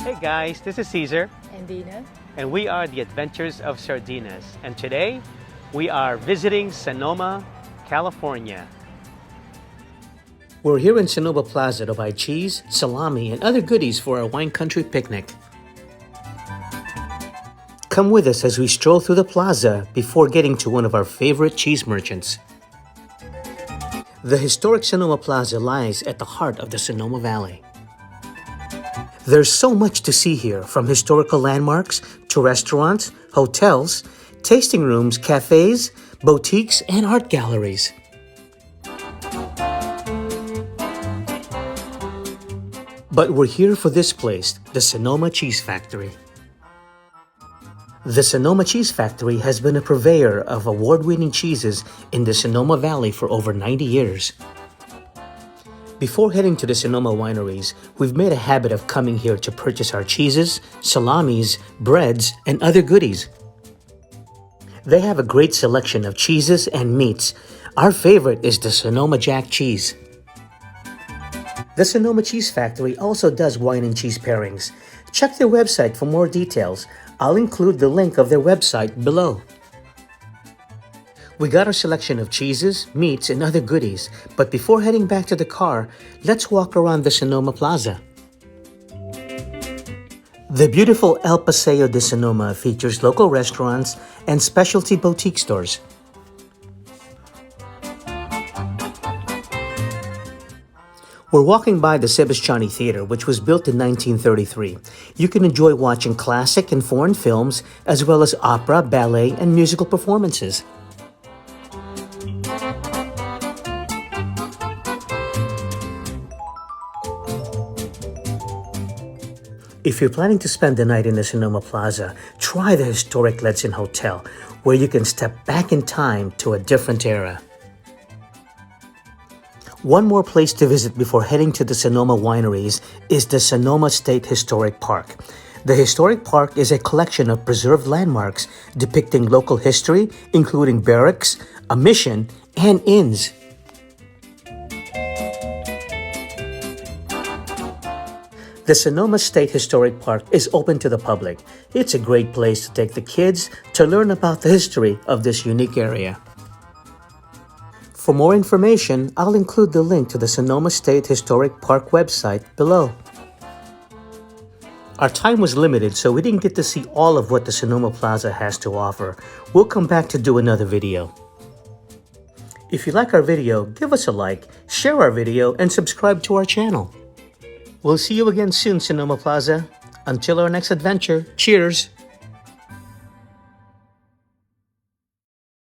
Hey guys, this is Caesar. And Dina. And we are the Adventures of Sardinas. And today, we are visiting Sonoma, California. We're here in Sonoma Plaza to buy cheese, salami, and other goodies for our wine country picnic. Come with us as we stroll through the plaza before getting to one of our favorite cheese merchants. The Historic Sonoma Plaza lies at the heart of the Sonoma Valley. There's so much to see here, from historical landmarks to restaurants, hotels, tasting rooms, cafes, boutiques, and art galleries. But we're here for this place, the Sonoma Cheese Factory. The Sonoma Cheese Factory has been a purveyor of award-winning cheeses in the Sonoma Valley for over 90 years. Before heading to the Sonoma wineries, we've made a habit of coming here to purchase our cheeses, salamis, breads, and other goodies. They have a great selection of cheeses and meats. Our favorite is the Sonoma Jack cheese. The Sonoma Cheese Factory also does wine and cheese pairings. Check their website for more details. I'll include the link of their website below. We got our selection of cheeses, meats, and other goodies, but before heading back to the car, let's walk around the Sonoma Plaza. The beautiful El Paseo de Sonoma features local restaurants and specialty boutique stores. We're walking by the Sebastiani Theater, which was built in 1933. You can enjoy watching classic and foreign films, as well as opera, ballet, and musical performances. If you're planning to spend the night in the Sonoma Plaza, try the historic Ledson Hotel, where you can step back in time to a different era. One more place to visit before heading to the Sonoma wineries is the Sonoma State Historic Park. The Historic Park is a collection of preserved landmarks depicting local history, including barracks, a mission, and inns. The Sonoma State Historic Park is open to the public. It's a great place to take the kids to learn about the history of this unique area. For more information, I'll include the link to the Sonoma State Historic Park website below. Our time was limited, so we didn't get to see all of what the Sonoma Plaza has to offer. We'll come back to do another video. If you like our video, give us a like, share our video, and subscribe to our channel. We'll see you again soon, Sonoma Plaza. Until our next adventure, cheers!